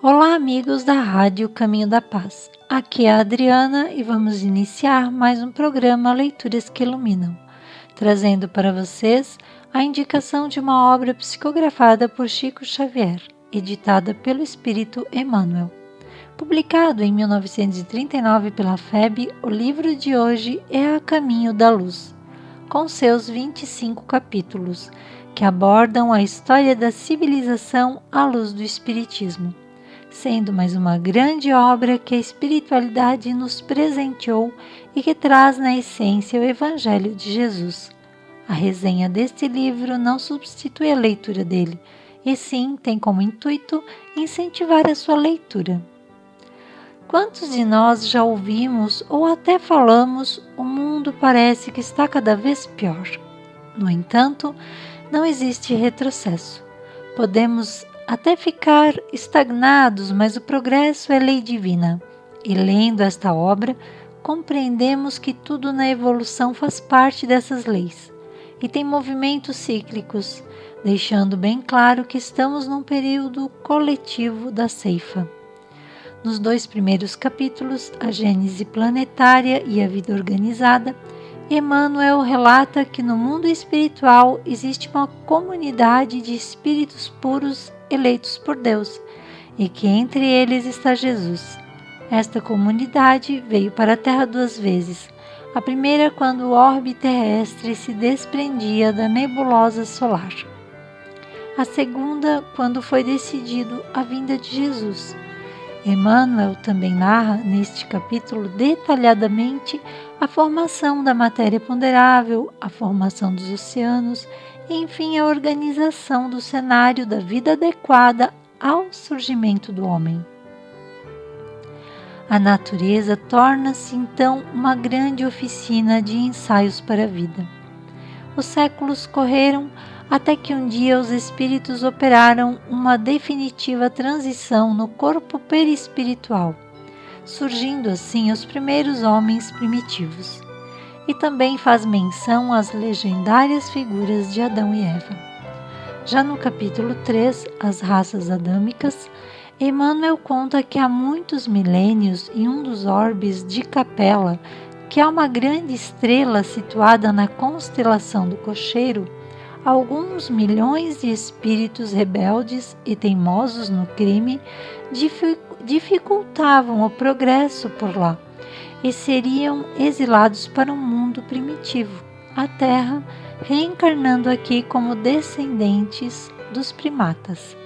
Olá, amigos da Rádio Caminho da Paz. Aqui é a Adriana e vamos iniciar mais um programa Leituras que Iluminam, trazendo para vocês a indicação de uma obra psicografada por Chico Xavier, editada pelo Espírito Emmanuel. Publicado em 1939 pela FEB, o livro de hoje é A Caminho da Luz, com seus 25 capítulos, que abordam a história da civilização à luz do Espiritismo, sendo mais uma grande obra que a espiritualidade nos presenteou e que traz na essência o Evangelho de Jesus. A resenha deste livro não substitui a leitura dele, e sim tem como intuito incentivar a sua leitura. Quantos de nós já ouvimos ou até falamos, o mundo parece que está cada vez pior. No entanto, não existe retrocesso. Podemos até ficar estagnados, mas o progresso é lei divina. E lendo esta obra, compreendemos que tudo na evolução faz parte dessas leis e tem movimentos cíclicos, deixando bem claro que estamos num período coletivo da ceifa. Nos 2 primeiros capítulos, a Gênese planetária e a vida organizada, Emmanuel relata que no mundo espiritual existe uma comunidade de espíritos puros eleitos por Deus e que entre eles está Jesus. Esta comunidade veio para a Terra 2 vezes. A primeira quando o orbe terrestre se desprendia da nebulosa solar. A segunda quando foi decidido a vinda de Jesus. Emmanuel também narra neste capítulo detalhadamente a formação da matéria ponderável, a formação dos oceanos e, enfim, a organização do cenário da vida adequada ao surgimento do homem. A natureza torna-se então uma grande oficina de ensaios para a vida. Os séculos correram até que um dia os espíritos operaram uma definitiva transição no corpo perispiritual, surgindo assim os primeiros homens primitivos. E também faz menção às legendárias figuras de Adão e Eva. Já no capítulo 3, As Raças Adâmicas, Emmanuel conta que há muitos milênios em um dos orbes de Capela, que é uma grande estrela situada na constelação do Cocheiro, alguns milhões de espíritos rebeldes e teimosos no crime dificultavam o progresso por lá e seriam exilados para um mundo primitivo, a Terra, reencarnando aqui como descendentes dos primatas.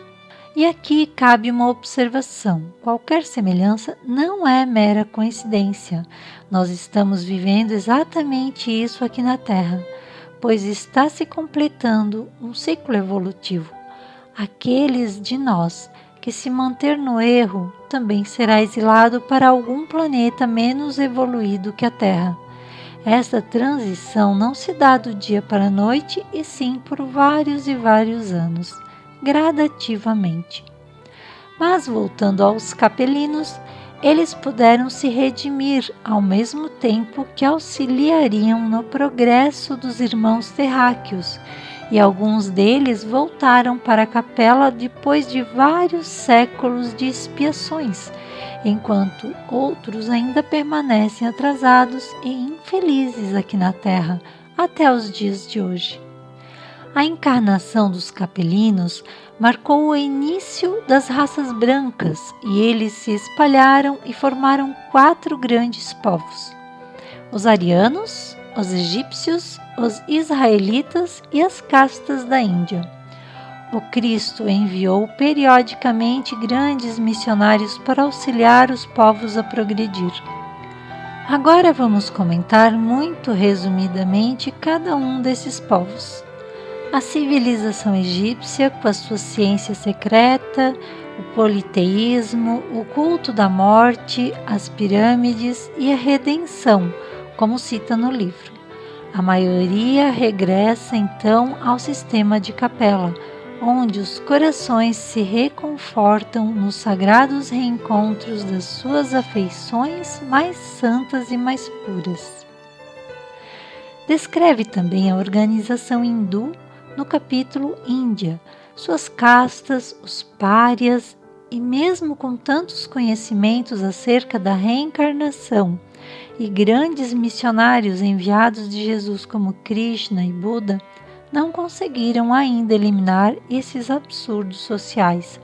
E aqui cabe uma observação: qualquer semelhança não é mera coincidência. Nós estamos vivendo exatamente isso aqui na Terra, pois está se completando um ciclo evolutivo. Aqueles de nós que se manter no erro também será exilado para algum planeta menos evoluído que a Terra. Esta transição não se dá do dia para a noite, e sim por vários e vários anos, gradativamente. Mas voltando aos capelinos, eles puderam se redimir ao mesmo tempo que auxiliariam no progresso dos irmãos terráqueos, e alguns deles voltaram para a capela depois de vários séculos de expiações, enquanto outros ainda permanecem atrasados e infelizes aqui na Terra até os dias de hoje. A encarnação dos capelinos marcou o início das raças brancas e eles se espalharam e formaram 4 grandes povos: os arianos, os egípcios, os israelitas e as castas da Índia. O Cristo enviou periodicamente grandes missionários para auxiliar os povos a progredir. Agora vamos comentar muito resumidamente cada um desses povos. A civilização egípcia, com a sua ciência secreta, o politeísmo, o culto da morte, as pirâmides e a redenção, como cita no livro. A maioria regressa então ao sistema de capela, onde os corações se reconfortam nos sagrados reencontros das suas afeições mais santas e mais puras. Descreve também a organização hindu no capítulo Índia, suas castas, os párias e mesmo com tantos conhecimentos acerca da reencarnação e grandes missionários enviados de Jesus como Krishna e Buda, não conseguiram ainda eliminar esses absurdos sociais.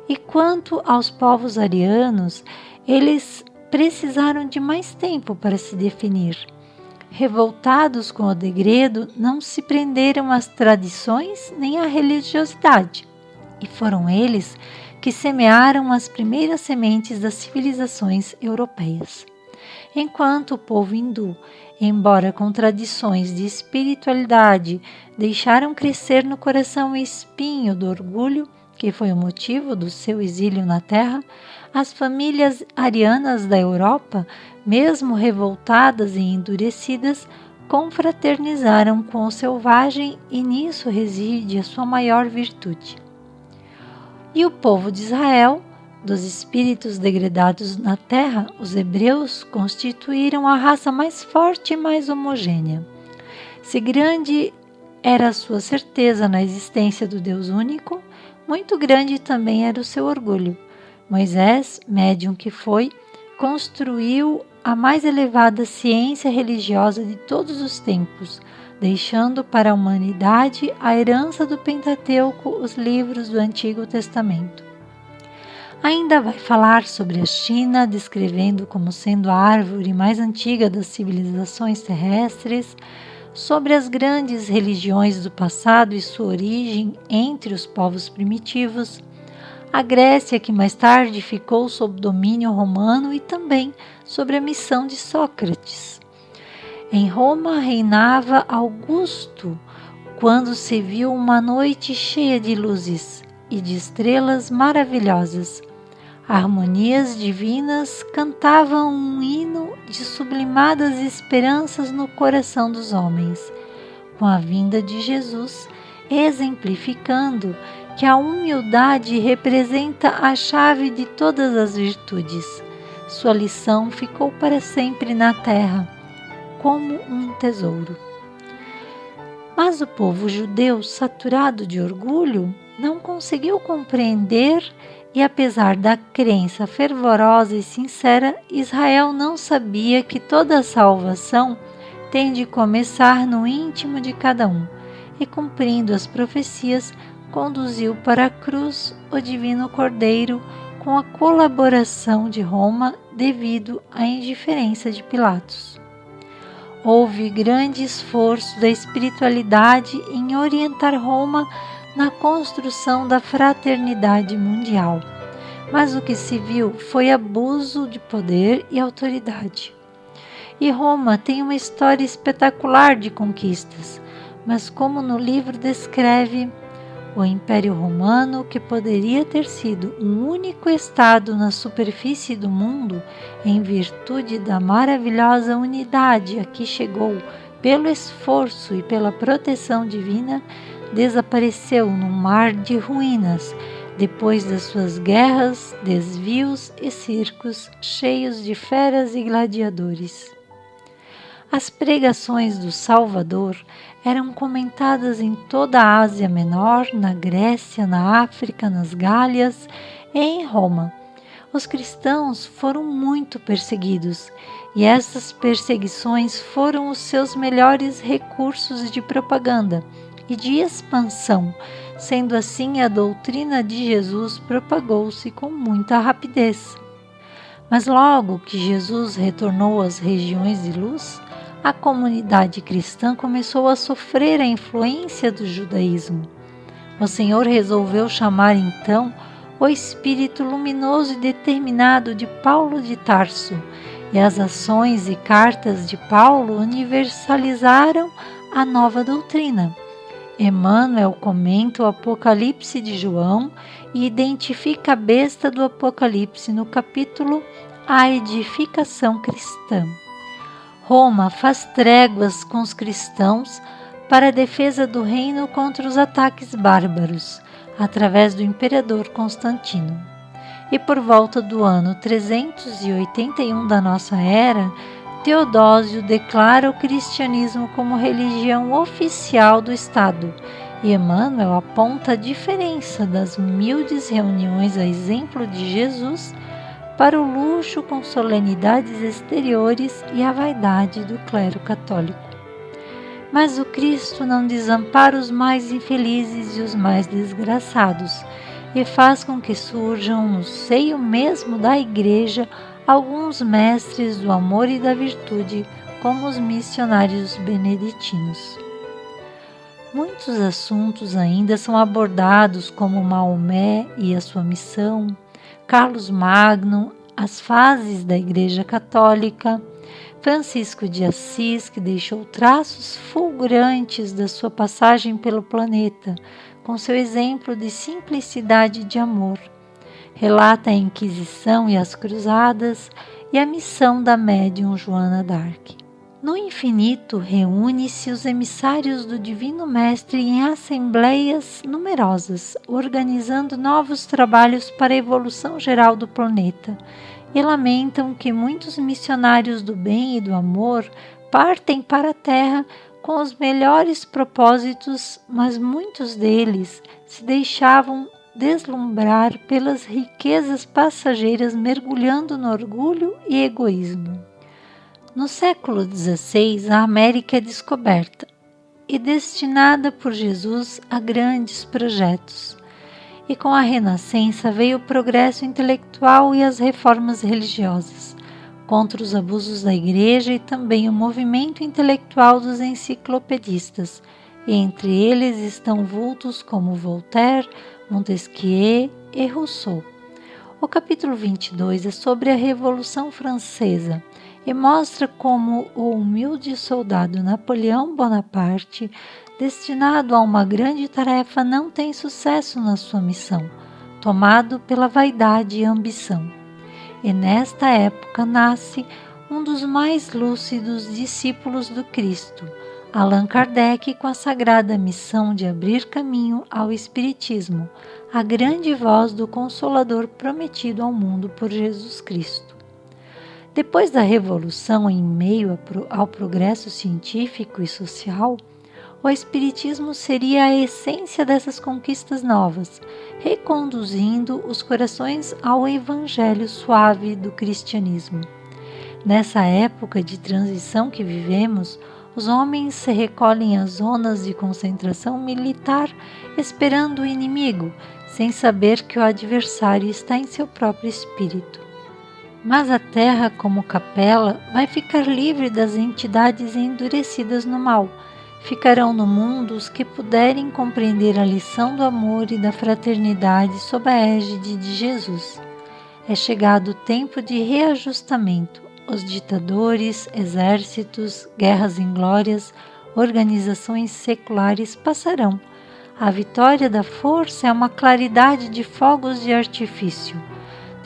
E quanto aos povos arianos, eles precisaram de mais tempo para se definir. Revoltados com o degredo, não se prenderam às tradições nem à religiosidade, e foram eles que semearam as primeiras sementes das civilizações europeias. Enquanto o povo hindu, embora com tradições de espiritualidade, deixaram crescer no coração o espinho do orgulho, que foi o motivo do seu exílio na Terra, as famílias arianas da Europa, mesmo revoltadas e endurecidas, confraternizaram com o selvagem e nisso reside a sua maior virtude. E o povo de Israel, dos espíritos degradados na terra, os hebreus constituíram a raça mais forte e mais homogênea. Se grande era a sua certeza na existência do Deus único, muito grande também era o seu orgulho. Moisés, médium que foi, construiu a mais elevada ciência religiosa de todos os tempos, deixando para a humanidade a herança do Pentateuco, os livros do Antigo Testamento. Ainda vai falar sobre a China, descrevendo como sendo a árvore mais antiga das civilizações terrestres, sobre as grandes religiões do passado e sua origem entre os povos primitivos, a Grécia, que mais tarde ficou sob domínio romano, e também sobre a missão de Sócrates. Em Roma reinava Augusto, quando se viu uma noite cheia de luzes e de estrelas maravilhosas. Harmonias divinas cantavam um hino de sublimadas esperanças no coração dos homens, com a vinda de Jesus, exemplificando que a humildade representa a chave de todas as virtudes. Sua lição ficou para sempre na terra, como um tesouro. Mas o povo judeu, saturado de orgulho, não conseguiu compreender e, apesar da crença fervorosa e sincera, Israel não sabia que toda a salvação tem de começar no íntimo de cada um, e, cumprindo as profecias, conduziu para a cruz o divino Cordeiro com a colaboração de Roma devido à indiferença de Pilatos. Houve grande esforço da espiritualidade em orientar Roma na construção da fraternidade mundial, mas o que se viu foi abuso de poder e autoridade. E Roma tem uma história espetacular de conquistas, mas como no livro descreve, o Império Romano, que poderia ter sido um único estado na superfície do mundo, em virtude da maravilhosa unidade a que chegou pelo esforço e pela proteção divina, desapareceu num mar de ruínas, depois das suas guerras, desvios e circos cheios de feras e gladiadores. As pregações do Salvador eram comentadas em toda a Ásia Menor, na Grécia, na África, nas Gálias e em Roma. Os cristãos foram muito perseguidos, e essas perseguições foram os seus melhores recursos de propaganda e de expansão. Sendo assim, a doutrina de Jesus propagou-se com muita rapidez. Mas logo que Jesus retornou às regiões de luz, a comunidade cristã começou a sofrer a influência do judaísmo. O Senhor resolveu chamar então o espírito luminoso e determinado de Paulo de Tarso, e as ações e cartas de Paulo universalizaram a nova doutrina. Emmanuel comenta o Apocalipse de João e identifica a besta do Apocalipse no capítulo A Edificação Cristã. Roma faz tréguas com os cristãos para a defesa do reino contra os ataques bárbaros, através do imperador Constantino. E por volta do ano 381 da nossa era, Teodósio declara o cristianismo como religião oficial do Estado E Emmanuel aponta a diferença das humildes reuniões a exemplo de Jesus para o luxo com solenidades exteriores e a vaidade do clero católico. Mas o Cristo não desampara os mais infelizes e os mais desgraçados, e faz com que surjam no seio mesmo da Igreja alguns mestres do amor e da virtude, como os missionários beneditinos. Muitos assuntos ainda são abordados, como Maomé e a sua missão, Carlos Magno, as fases da Igreja Católica, Francisco de Assis, que deixou traços fulgurantes da sua passagem pelo planeta, com seu exemplo de simplicidade e de amor. Relata a Inquisição e as Cruzadas e a missão da médium Joana d'Arc. No infinito, reúne-se os emissários do Divino Mestre em assembleias numerosas, organizando novos trabalhos para a evolução geral do planeta, e lamentam que muitos missionários do bem e do amor partem para a Terra com os melhores propósitos, mas muitos deles se deixavam deslumbrar pelas riquezas passageiras, mergulhando no orgulho e egoísmo. No século XVI, a América é descoberta e destinada por Jesus a grandes projetos. E com a Renascença veio o progresso intelectual e as reformas religiosas, contra os abusos da Igreja e também o movimento intelectual dos enciclopedistas. E entre eles estão vultos como Voltaire, Montesquieu e Rousseau. O capítulo 22 é sobre a Revolução Francesa e mostra como o humilde soldado Napoleão Bonaparte, destinado a uma grande tarefa, não tem sucesso na sua missão, tomado pela vaidade e ambição. E nesta época nasce um dos mais lúcidos discípulos do Cristo, Allan Kardec, com a sagrada missão de abrir caminho ao Espiritismo, a grande voz do Consolador prometido ao mundo por Jesus Cristo. Depois da Revolução, em meio ao progresso científico e social, o Espiritismo seria a essência dessas conquistas novas, reconduzindo os corações ao Evangelho suave do cristianismo. Nessa época de transição que vivemos, os homens se recolhem às zonas de concentração militar, esperando o inimigo, sem saber que o adversário está em seu próprio espírito. Mas a terra, como capela, vai ficar livre das entidades endurecidas no mal. Ficarão no mundo os que puderem compreender a lição do amor e da fraternidade sob a égide de Jesus. É chegado o tempo de reajustamento. Os ditadores, exércitos, guerras inglórias, organizações seculares passarão. A vitória da força é uma claridade de fogos de artifício.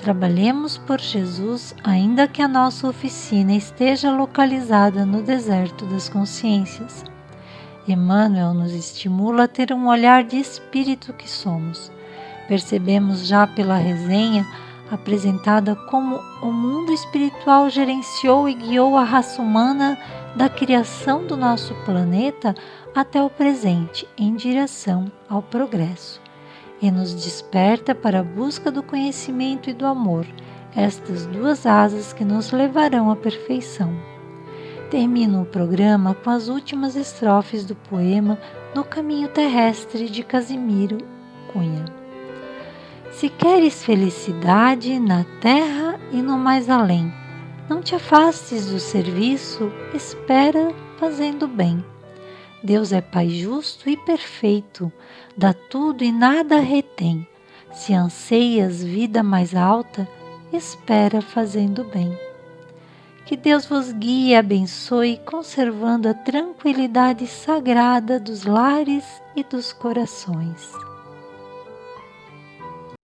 Trabalhemos por Jesus, ainda que a nossa oficina esteja localizada no deserto das consciências. Emmanuel nos estimula a ter um olhar de espírito que somos. Percebemos já pela resenha apresentada como o mundo espiritual gerenciou e guiou a raça humana da criação do nosso planeta até o presente, em direção ao progresso, e nos desperta para a busca do conhecimento e do amor, estas duas asas que nos levarão à perfeição. Termino o programa com as últimas estrofes do poema No Caminho Terrestre, de Casimiro Cunha. Se queres felicidade na terra e no mais além, não te afastes do serviço, espera fazendo bem. Deus é Pai justo e perfeito, dá tudo e nada retém. Se anseias vida mais alta, espera fazendo bem. Que Deus vos guie e abençoe, conservando a tranquilidade sagrada dos lares e dos corações.